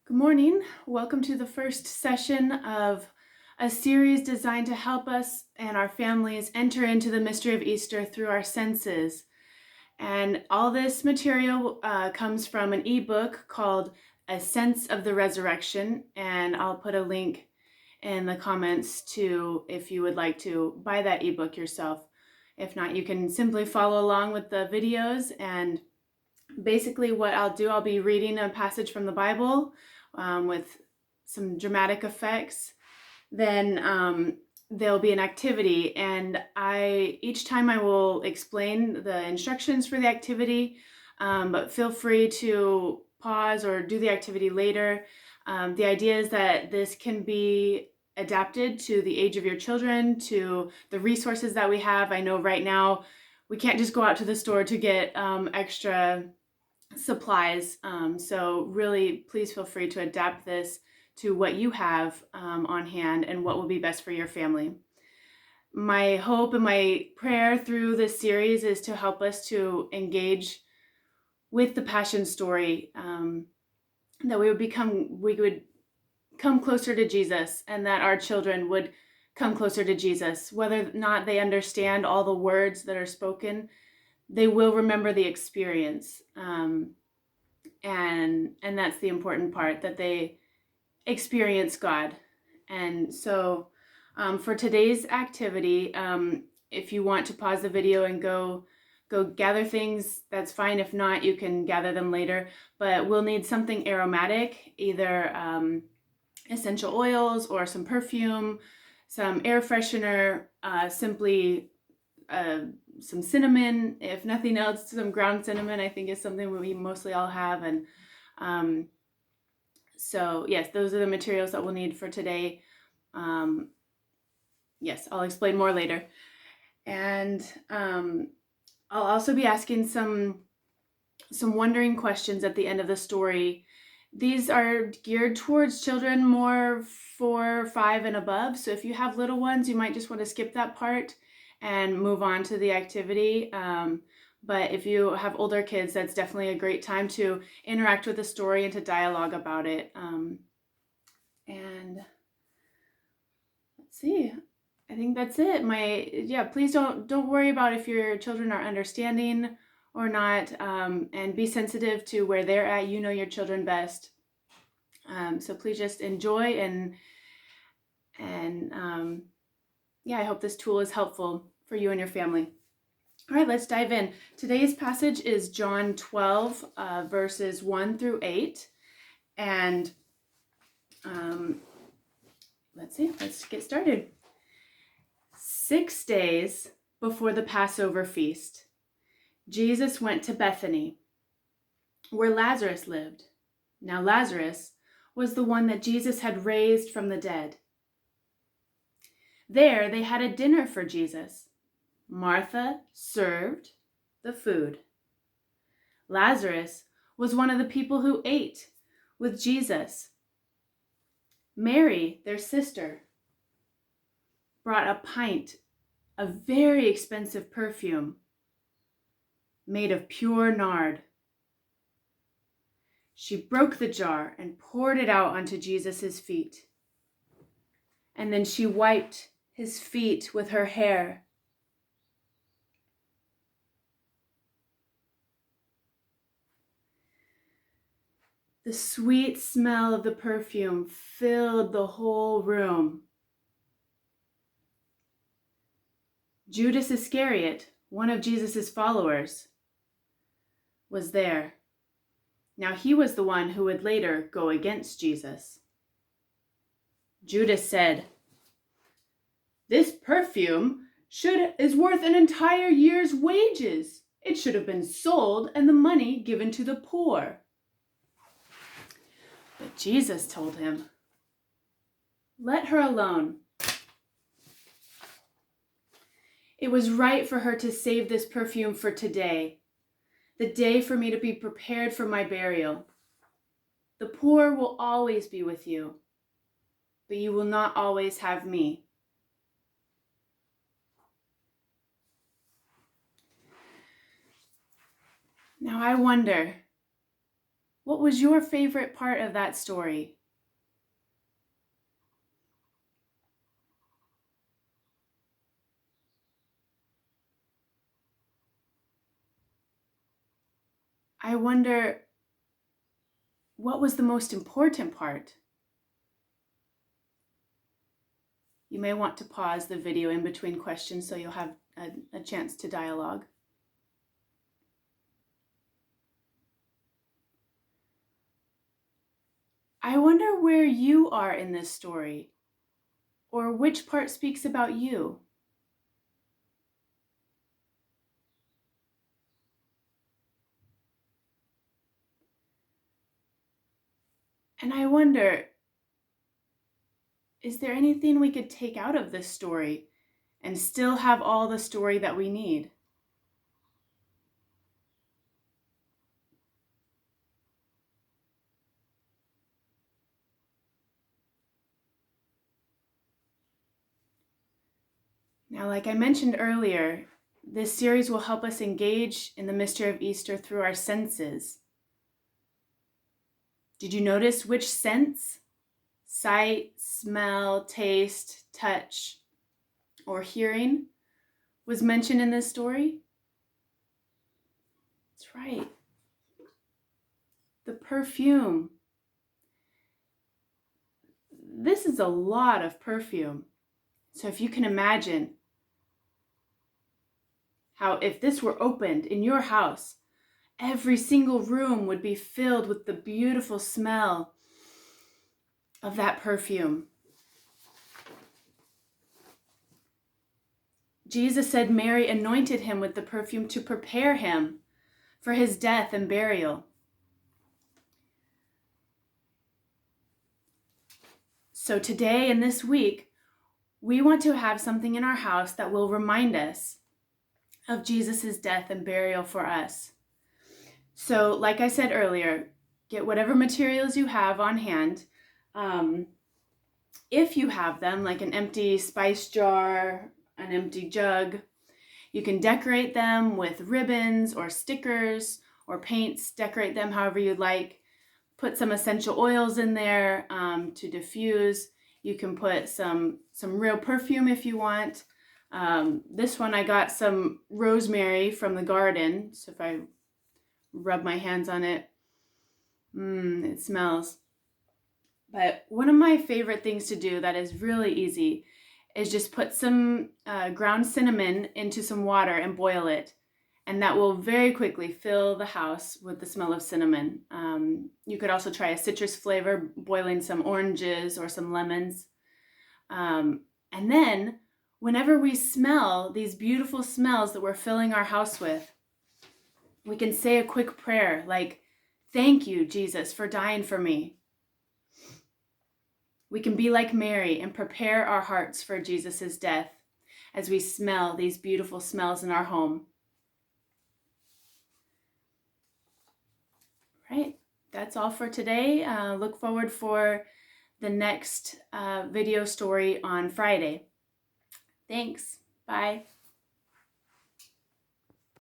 Good morning. Welcome to the first session of a series designed to help us and our families enter into the mystery of Easter through our senses. And all this material comes from an ebook called A Sense of the Resurrection. And I'll put a link in the comments to if you would like to buy that ebook yourself. If not, you can simply follow along with the videos. And basically what I'll be reading a passage from the Bible with some dramatic effects. Then there'll be an activity, and each time I will explain the instructions for the activity, but feel free to pause or do the activity later. The idea is that this can be adapted to the age of your children, to the resources that we have. I know right now we can't just go out to the store to get extra supplies. So really, please feel free to adapt this to what you have on hand and what will be best for your family. My hope and my prayer through this series is to help us to engage with the Passion story, that we would come closer to Jesus, and that our children would come closer to Jesus. Whether or not they understand all the words that are spoken, they will remember the experience. And that's the important part, that they experience God. And so for today's activity, if you want to pause the video and go gather things, that's fine. If not, you can gather them later. But we'll need something aromatic, either essential oils or some perfume, some air freshener, simply some cinnamon, if nothing else, some ground cinnamon, I think is something we mostly all have. And so yes, those are the materials that we'll need for today. Yes, I'll explain more later. And I'll also be asking some wondering questions at the end of the story. These are geared towards children more 4, 5 and above. So if you have little ones, you might just want to skip that part and move on to the activity. But if you have older kids, that's definitely a great time to interact with the story and to dialogue about it. And let's see, I think that's it. Please don't worry about if your children are understanding or not, and be sensitive to where they're at. You know your children best. So please just enjoy and I hope this tool is helpful for you and your family. All right, let's dive in. Today's passage is John 12, verses 1 through 8. And let's get started. 6 days before the Passover feast, Jesus went to Bethany, where Lazarus lived. Now Lazarus was the one that Jesus had raised from the dead. There they had a dinner for Jesus. Martha served the food. Lazarus was one of the people who ate with Jesus. Mary, their sister, brought a pint of very expensive perfume made of pure nard. She broke the jar and poured it out onto Jesus' feet. And then she wiped his feet with her hair. The sweet smell of the perfume filled the whole room. Judas Iscariot, one of Jesus' followers, was there. Now he was the one who would later go against Jesus. Judas said, "This perfume is worth an entire year's wages. It should have been sold and the money given to the poor." But Jesus told him, "Let her alone. It was right for her to save this perfume for today, the day for me to be prepared for my burial. The poor will always be with you, but you will not always have me." Now I wonder, What was your favorite part of that story? I wonder, what was the most important part? You may want to pause the video in between questions so you'll have a chance to dialogue. I wonder where you are in this story, or which part speaks about you. And I wonder, is there anything we could take out of this story and still have all the story that we need? Now, like I mentioned earlier, this series will help us engage in the mystery of Easter through our senses. Did you notice which sense? Sight, smell, taste, touch, or hearing was mentioned in this story? That's right. The perfume. This is a lot of perfume. So if you can imagine how if this were opened in your house, every single room would be filled with the beautiful smell of that perfume. Jesus said Mary anointed him with the perfume to prepare him for his death and burial. So today and this week, we want to have something in our house that will remind us of Jesus' death and burial for us. So, like I said earlier, get whatever materials you have on hand. If you have them, like an empty spice jar, an empty jug, you can decorate them with ribbons or stickers or paints. Decorate them however you'd like. Put some essential oils in there to diffuse. You can put some real perfume if you want. This one I got some rosemary from the garden. So if I rub my hands on it, it smells. But one of my favorite things to do that is really easy is just put some ground cinnamon into some water and boil it. And that will very quickly fill the house with the smell of cinnamon. You could also try a citrus flavor, boiling some oranges or some lemons. And then whenever we smell these beautiful smells that we're filling our house with, we can say a quick prayer like, "Thank you, Jesus, for dying for me." We can be like Mary and prepare our hearts for Jesus' death as we smell these beautiful smells in our home. Right, that's all for today. Look forward for the next video story on Friday. Thanks. Bye.